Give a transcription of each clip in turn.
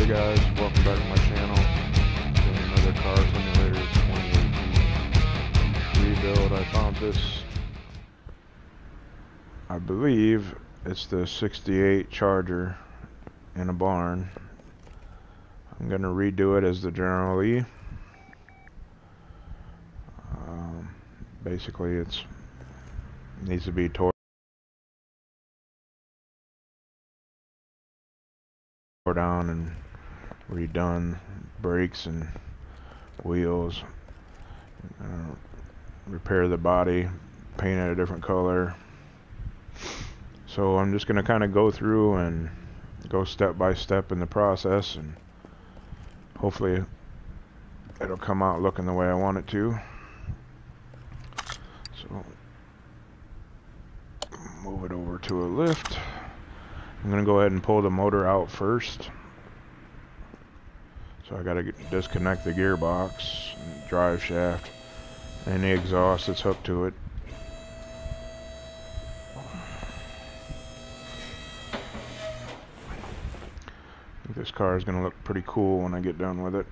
guys, welcome back to my channel. Doing another car simulator 2018 rebuild. I found this, I believe it's the 68 Charger in a barn. I'm going to redo it as the General Lee. Basically it needs to be tore down and redone, brakes and wheels, repair the body, paint it a different color. So I'm just going to kind of go through and go step by step in the process, and hopefully it'll come out looking the way I want it to. So move it over to a lift. I'm going to go ahead and pull the motor out first. So I got to disconnect the gearbox, and drive shaft, and the exhaust that's hooked to it. I think this car is going to look pretty cool when I get done with it.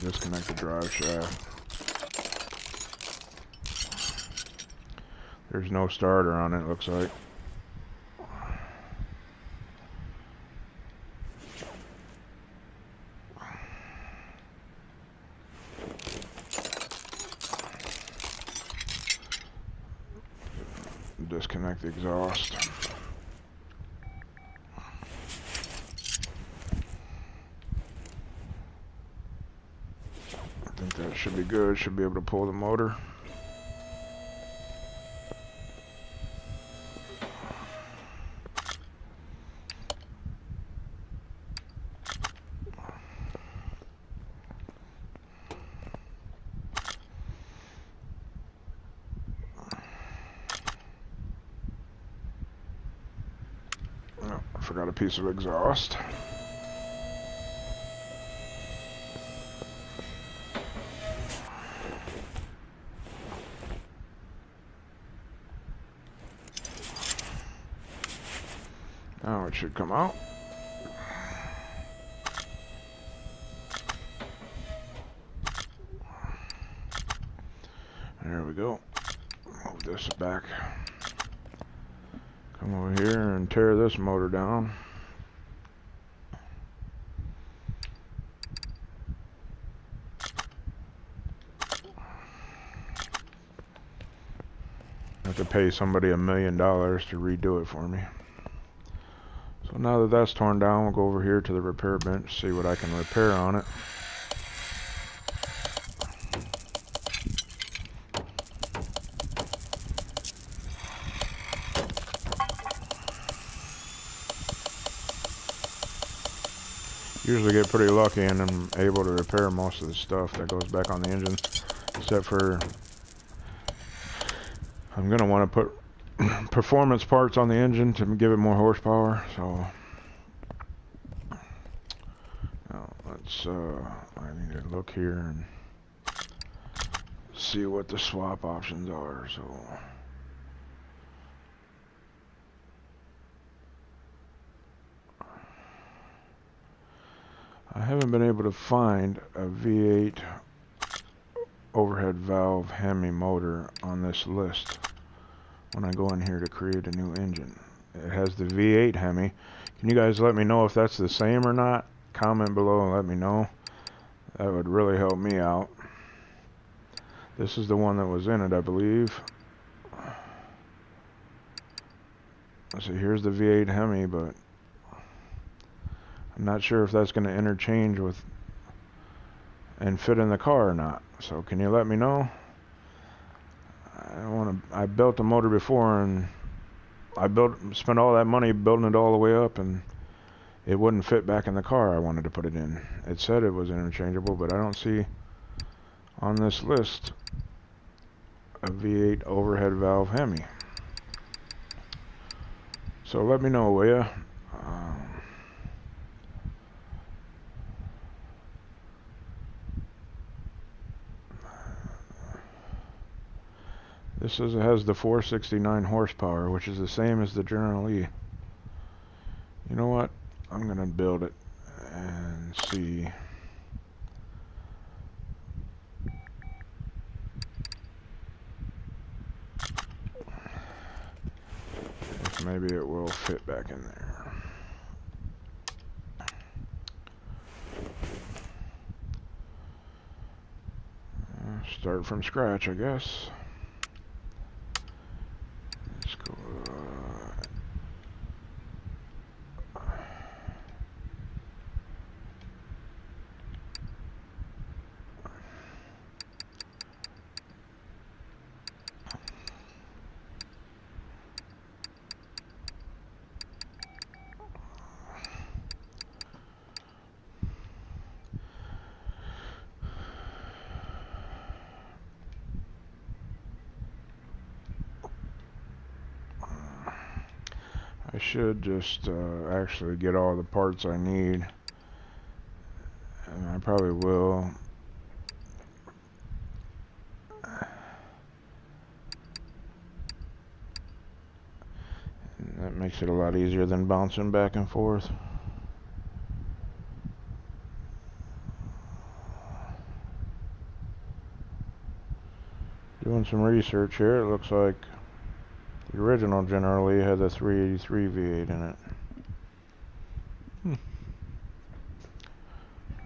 Disconnect the drive shaft. There's no starter on it, looks like. Disconnect the exhaust. I think that should be good. Should be able to pull the motor. Oh, I forgot a piece of exhaust. Now it should come out. There we go. Move this back. Come over here and tear this motor down. I have to pay somebody $1 million to redo it for me. So now that that's torn down, we'll go over here to the repair bench, see what I can repair on it. Usually get pretty lucky and I'm able to repair most of the stuff that goes back on the engine, except for I'm going to want to put performance parts on the engine to give it more horsepower. So now let's I need to look here and see what the swap options are. So I haven't been able to find a V8 overhead valve Hemi motor on this list when I go in here to create a new engine. It has the V8 Hemi. Can you guys let me know if that's the same or not? Comment below and let me know. That would really help me out. This is the one that was in it, I believe. Let's see, here's the V8 Hemi, but I'm not sure if that's going to interchange with and fit in the car or not. So can you let me know? I built the motor before and I spent all that money building it all the way up and it wouldn't fit back in the car I wanted to put it in. It said it was interchangeable, but I don't see on this list a V8 overhead valve Hemi. So let me know, will ya? This has the 469 horsepower, which is the same as the General Lee. You know what? I'm gonna build it and see if maybe it will fit back in there. Start from scratch, I guess. Let's go. I should just actually get all the parts I need, and I probably will. And that makes it a lot easier than bouncing back and forth. Doing some research here, it looks like the original generally had the 383 V8 in it.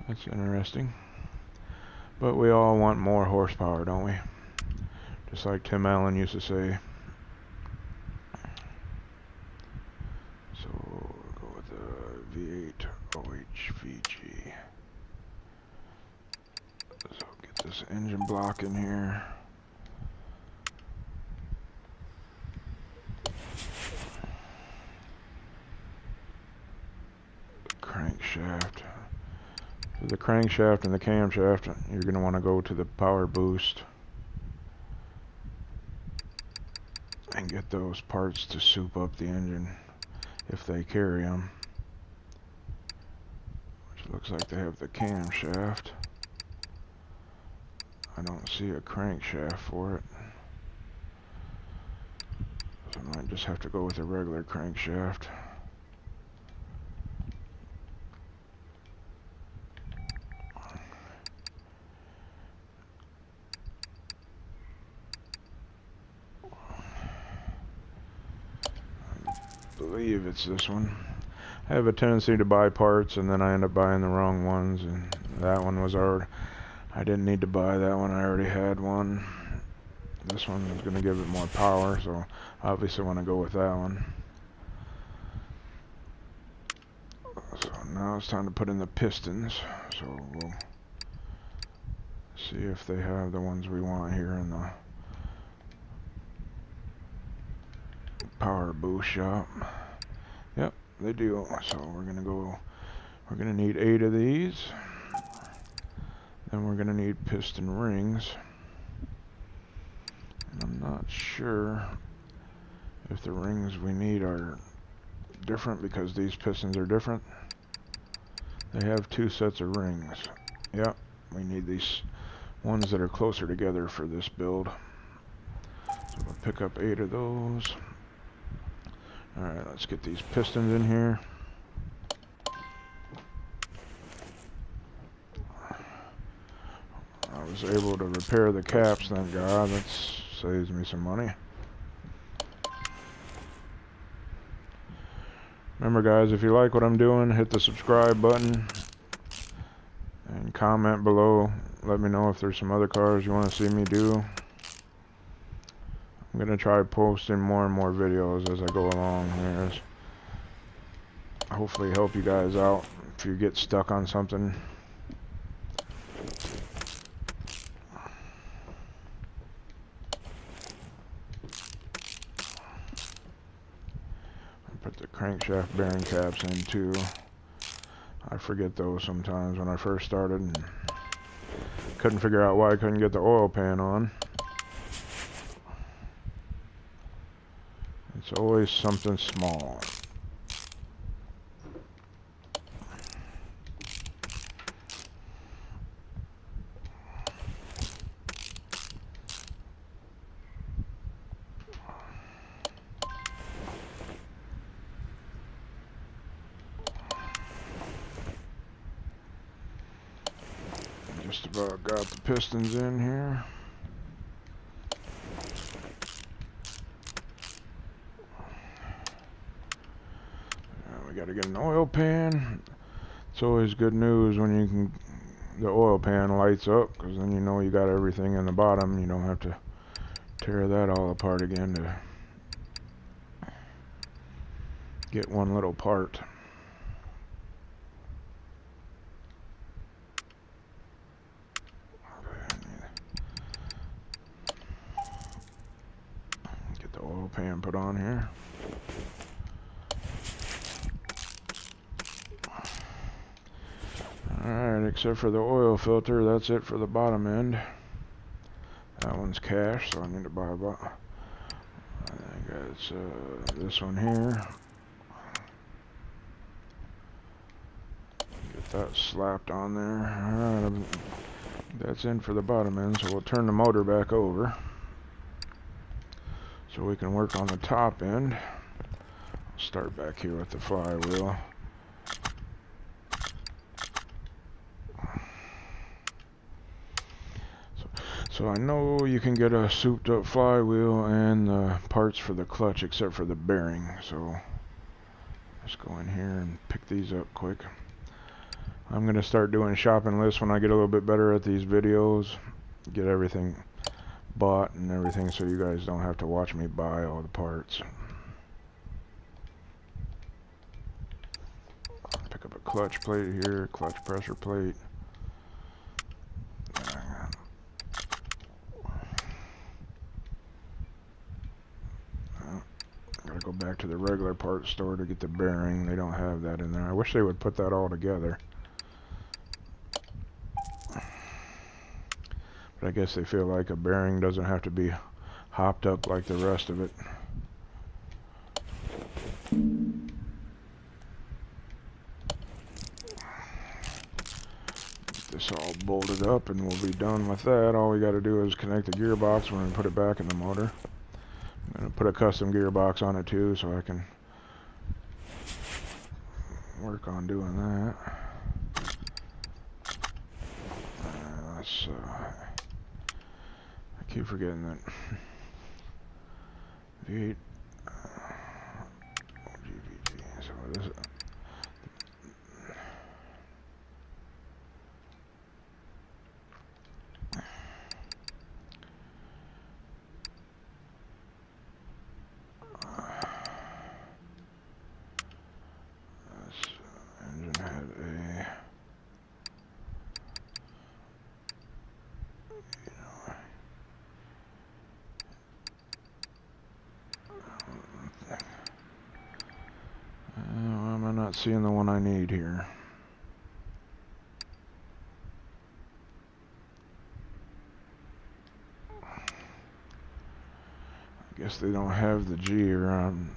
That's interesting. But we all want more horsepower, don't we? Just like Tim Allen used to say. So we'll go with the V8 OHVG. So get this engine block in here. Crankshaft. For the crankshaft and the camshaft, you're going to want to go to the power boost and get those parts to soup up the engine if they carry them. Which looks like they have the camshaft. I don't see a crankshaft for it. So I might just have to go with a regular crankshaft. I believe it's this one. I have a tendency to buy parts and then I end up buying the wrong ones, and that one was already, I didn't need to buy that one, I already had one. This one is going to give it more power, so obviously I want to go with that one. So now it's time to put in the pistons, so we'll see if they have the ones we want here in the power boost shop. Yep, they do. So we're gonna need 8 of these. Then we're gonna need piston rings. And I'm not sure if the rings we need are different because these pistons are different. They have 2 sets of rings. Yep, we need these ones that are closer together for this build. So we'll pick up 8 of those. Alright, let's get these pistons in here. I was able to repair the caps, thank God. That saves me some money. Remember guys, if you like what I'm doing, hit the subscribe button and comment below. Let me know if there's some other cars you want to see me do. I'm going to try posting more and more videos as I go along here. Hopefully help you guys out if you get stuck on something. Put the crankshaft bearing caps in too. I forget those sometimes when I first started and couldn't figure out why I couldn't get the oil pan on. It's always something small. Just about got the pistons in here. We got to get an oil pan. It's always good news when you can, the oil pan lights up, because then you know you got everything in the bottom. You don't have to tear that all apart again to get one little part. Get the oil pan put on here. Alright, except for the oil filter, that's it for the bottom end. That one's cash, so I need to buy about, I think it's this one here. Get that slapped on there. Alright, that's in for the bottom end, so we'll turn the motor back over so we can work on the top end. I'll start back here with the flywheel. So I know you can get a souped up flywheel and the parts for the clutch except for the bearing. So let's go in here and pick these up quick. I'm going to start doing shopping lists when I get a little bit better at these videos. Get everything bought and everything so you guys don't have to watch me buy all the parts. Pick up a clutch plate here, clutch pressure plate. Gotta go back to the regular parts store to get the bearing. They don't have that in there. I wish they would put that all together. But I guess they feel like a bearing doesn't have to be hopped up like the rest of it. Get this all bolted up and we'll be done with that. All we gotta do is connect the gearbox when we put it back in the motor. I'm going to put a custom gearbox on it too, so I can work on doing that. I keep forgetting that V8 GVG. So this engine had a, why am I not seeing the one I need here? I guess they don't have the G, or I'm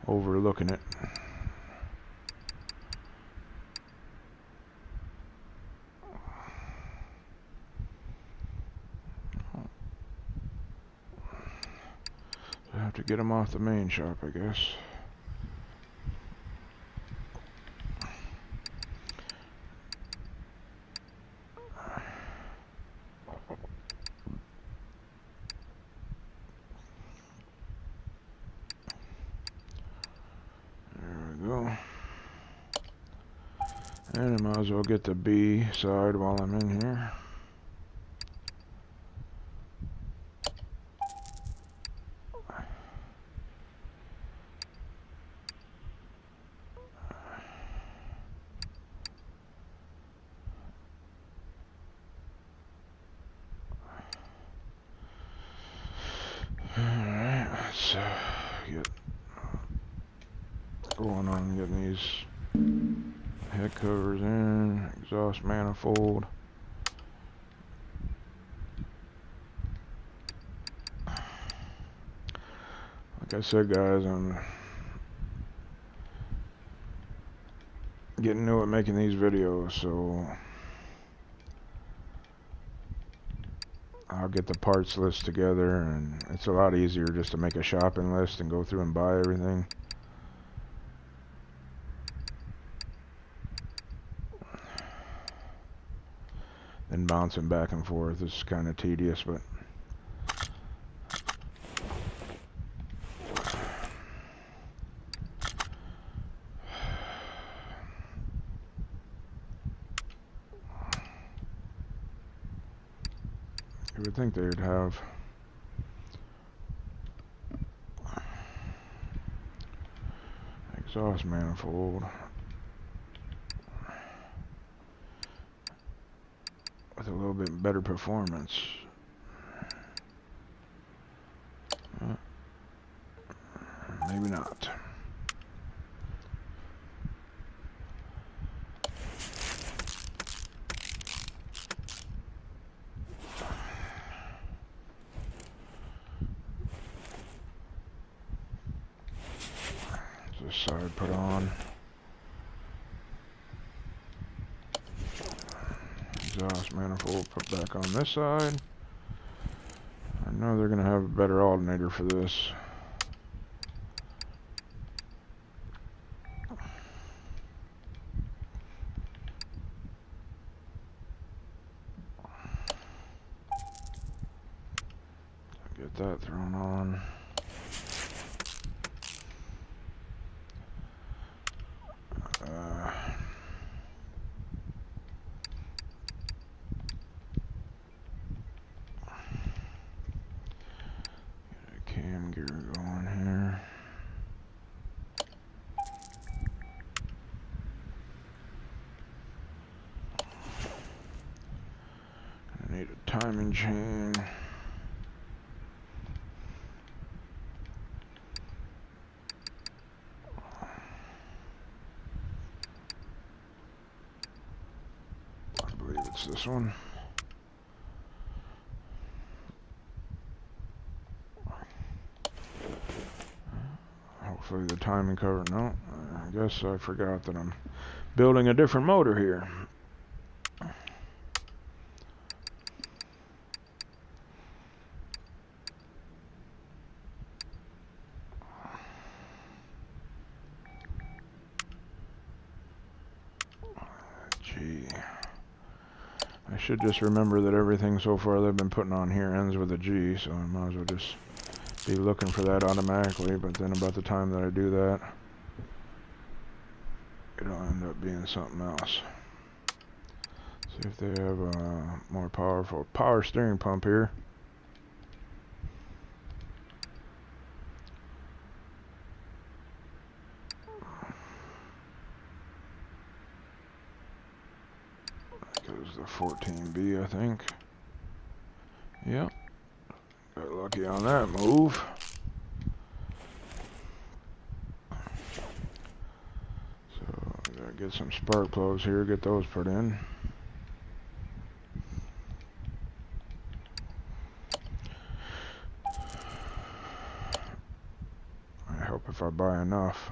overlooking it. I have to get them off the main shop, I guess. And I might as well get the B side while I'm in here. Alright, let's get going on getting these head covers in, exhaust manifold. Like I said, guys, I'm getting new at making these videos, so I'll get the parts list together, and it's a lot easier just to make a shopping list and go through and buy everything. then bouncing back and forth is kind of tedious, but you would think they would have exhaust manifold with a little bit better performance. Maybe not. This side put on. Exhaust manifold put back on this side. I know they're going to have a better alternator for this. Get that thrown on. Cam gear going here. I need a timing chain. I believe it's this one. Hopefully the timing cover. No, I guess I forgot that I'm building a different motor here. Gee. I should just remember that everything so far they've been putting on here ends with a G, so I might as well just be looking for that automatically, but then about the time that I do that, it'll end up being something else. See if they have a more powerful power steering pump here. That goes the 14B, I think. Yep. Got lucky on that move. So I gotta get some spark plugs here, get those put in. I hope if I buy enough.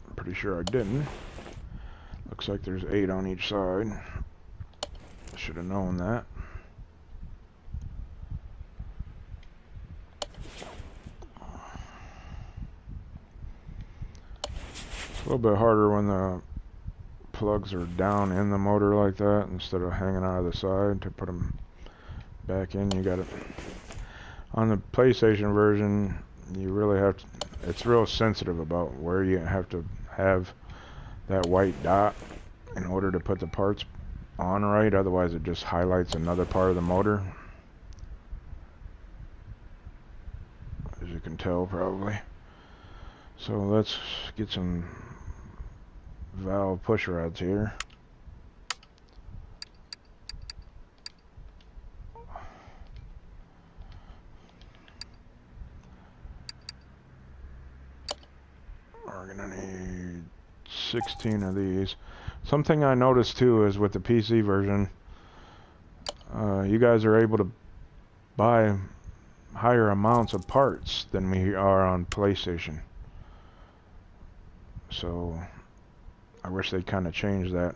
I'm pretty sure I didn't. Looks like there's 8 on each side. Should have known that. It's a little bit harder when the plugs are down in the motor like that instead of hanging out of the side to put them back in. You got it on the PlayStation version. You really have to. It's real sensitive about where you have to have that white dot in order to put the parts on right, otherwise it just highlights another part of the motor, as you can tell probably. So let's get some valve push rods here. We're gonna need 16 of these. Something I noticed too is with the PC version, you guys are able to buy higher amounts of parts than we are on PlayStation. So I wish they'd kind of change that.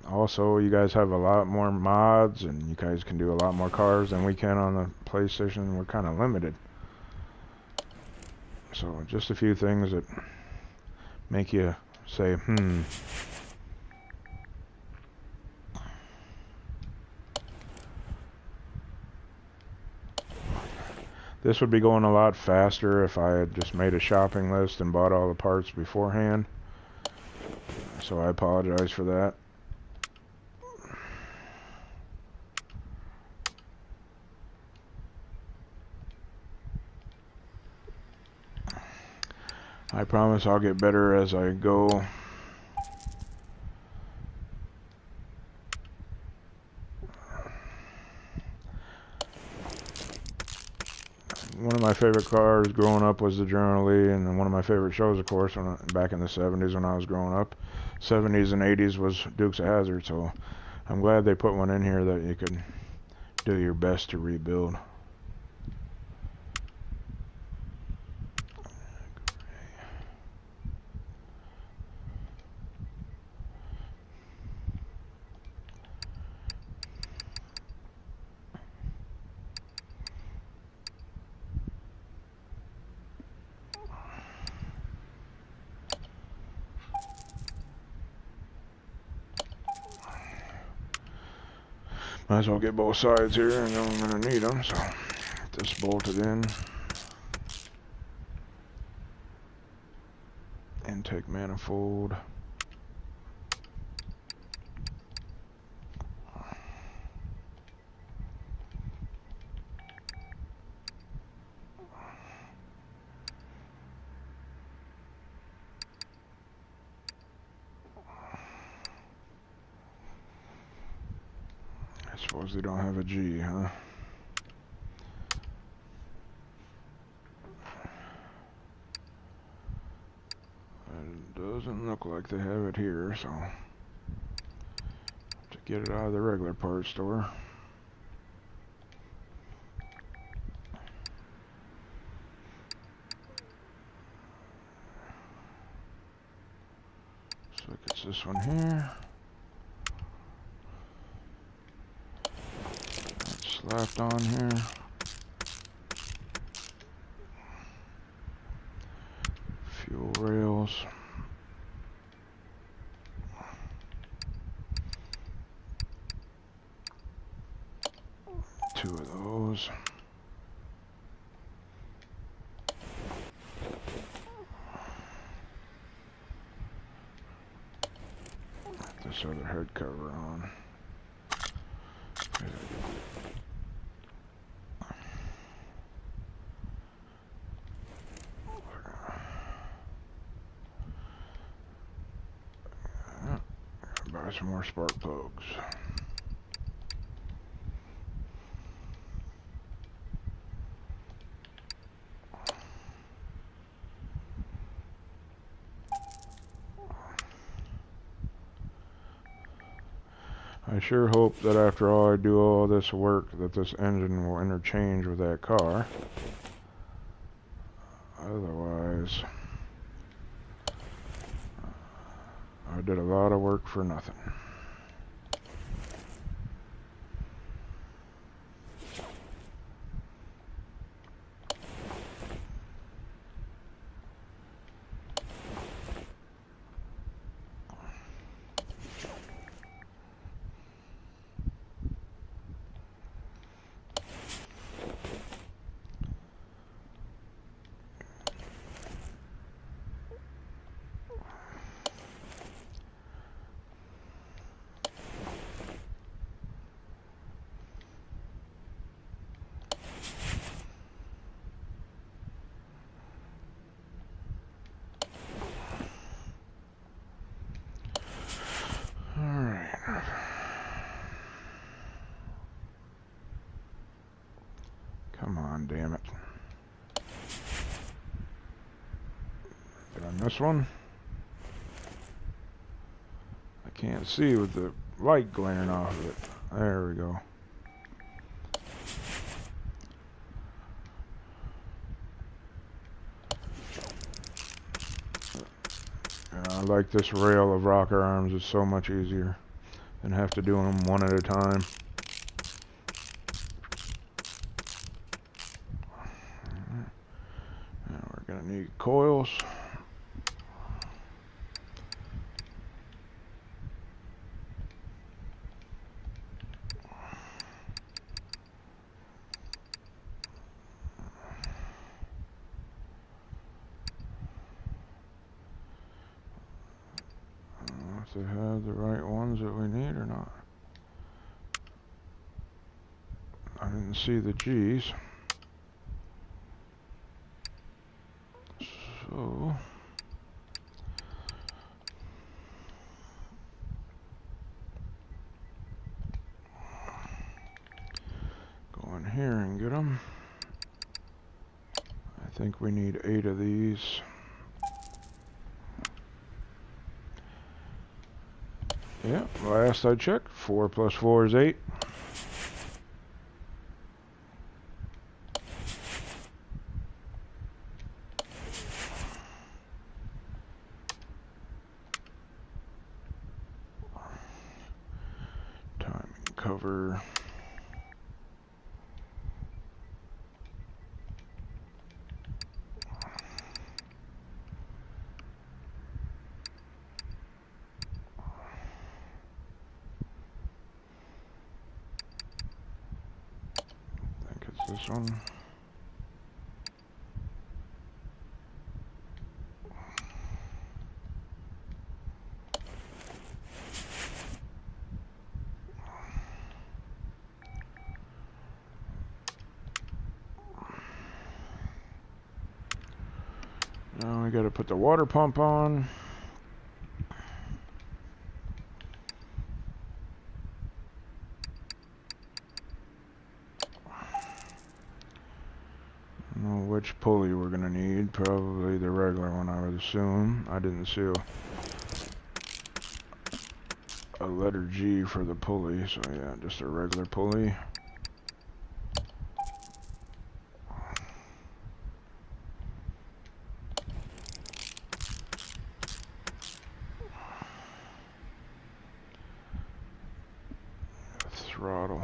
Also, you guys have a lot more mods and you guys can do a lot more cars than we can on the PlayStation. We're kind of limited. So just a few things that make you say, This would be going a lot faster if I had just made a shopping list and bought all the parts beforehand. So I apologize for that. I promise I'll get better as I go. One of my favorite cars growing up was the General Lee, and one of my favorite shows, of course, back in the 70s when I was growing up. 70s and 80s was Dukes of Hazzard, so I'm glad they put one in here that you could do your best to rebuild. Might as well get both sides here, and I'm going to need them, so get this bolted in. Intake manifold. I suppose they don't have a G, huh? It doesn't look like they have it here, so to get it out of the regular parts store. Looks like it's this one here. Slapped on here. Fuel rails. Two of those. Put this other head cover on. Buy some more spark plugs. I sure hope that after all I do all this work that this engine will interchange with that car. Otherwise, I did a lot of work for nothing. Come on, damn it. Did I miss one? I can't see with the light glaring off of it. There we go. I like this rail of rocker arms. It's so much easier than have to do them one at a time. Now we're gonna need coils. if they have the right ones that we need or not. I didn't see the G's. So go in here and get them. I think we need 8 of these. Yeah, last I checked, 4 plus 4 is 8. Timing cover. This one. Now we got to put the water pump on. Which pulley we're gonna need? Probably the regular one, I would assume. I didn't see a letter G for the pulley, so yeah, just a regular pulley. Throttle.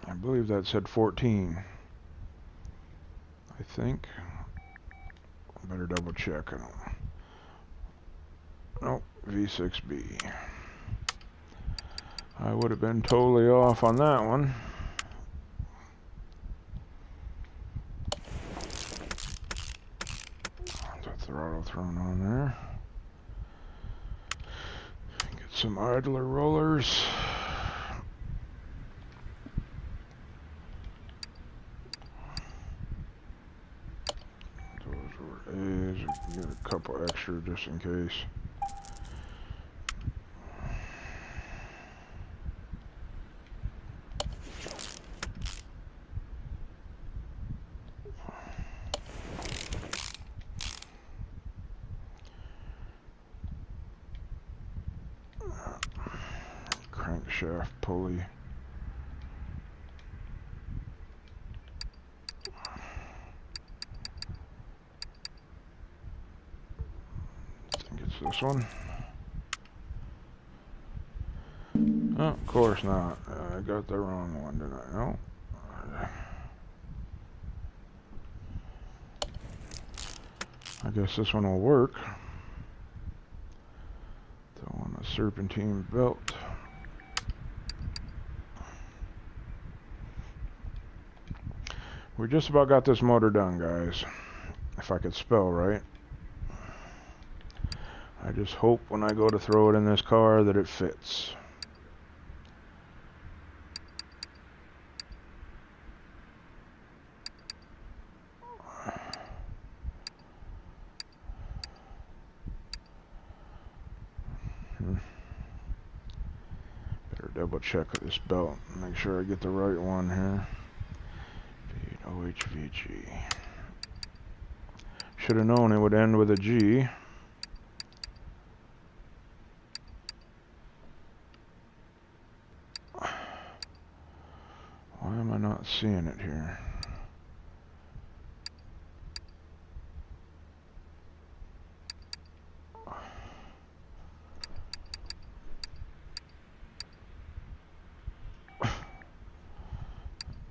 I believe that said 14. I think. Better double check. I don't. Nope, V6B. I would have been totally off on that one. The throttle thrown on there. Get some idler rollers. A's, get a couple extra just in case. Crankshaft pulley. This one. Oh, of course not. I got the wrong one, did I? No. I guess this one will work. Throw on a serpentine belt. We just about got this motor done, guys. If I could spell right. I just hope when I go to throw it in this car that it fits. Better double check this belt. Make sure I get the right one here. OHVG. Should have known it would end with a G. Why am I not seeing it here?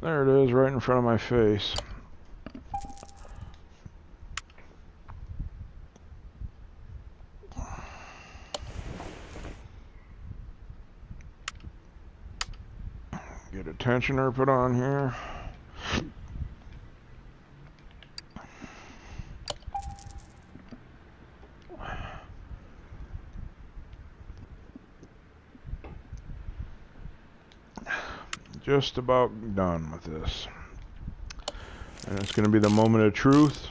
There it is, right in front of my face. Get Get a tensioner put on here. Just about done with this. And it's going to be the moment of truth.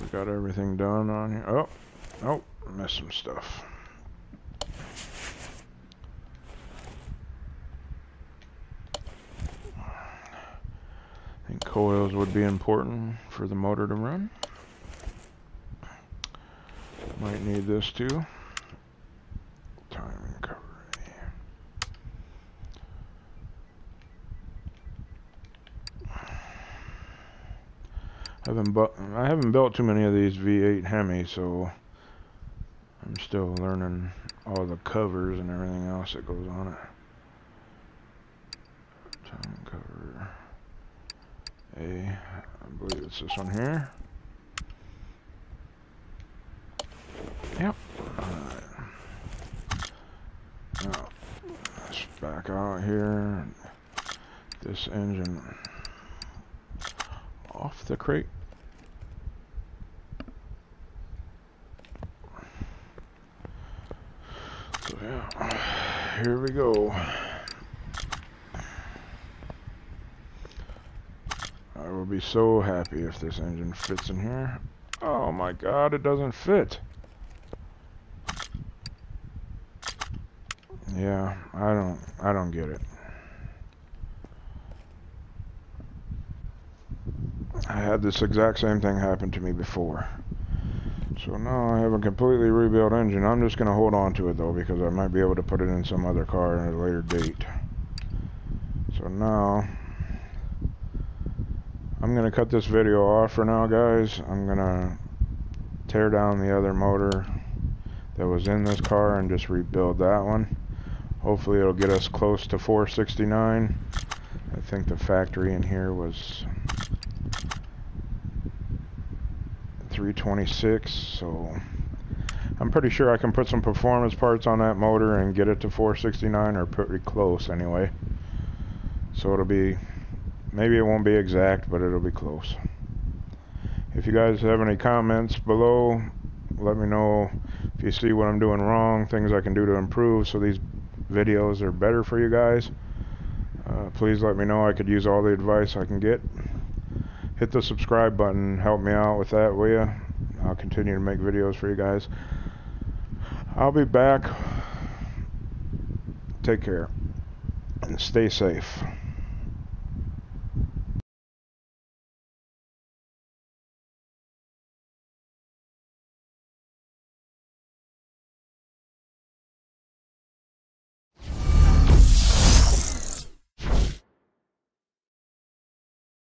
We got everything done on here. Oh, oh, missed some stuff. I think coils would be important for the motor to run. Might need this too. Timing recovery. I haven't built too many of these V8 Hemis, so I'm still learning all the covers and everything else that goes on it. Timing cover A, I believe it's this one here. Yep. Alright. Now, let's back out here. This engine off the crate. So yeah, here we go. I will be so happy if this engine fits in here. Oh my god, it doesn't fit. Yeah, I don't get it. I had this exact same thing happen to me before. So now I have a completely rebuilt engine. I'm just going to hold on to it though, because I might be able to put it in some other car at a later date. So now I'm going to cut this video off for now, guys. I'm going to tear down the other motor that was in this car and just rebuild that one. Hopefully it'll get us close to 469. I think the factory in here was 326, so I'm pretty sure I can put some performance parts on that motor and get it to 469, or pretty close anyway. So it'll be, maybe it won't be exact, but it'll be close. If you guys have any comments below, let me know if you see what I'm doing wrong, things I can do to improve so these videos are better for you guys. Please let me know. I could use all the advice I can get. Hit the subscribe button, help me out with that, will you? I'll continue to make videos for you guys. I'll be back. Take care and stay safe.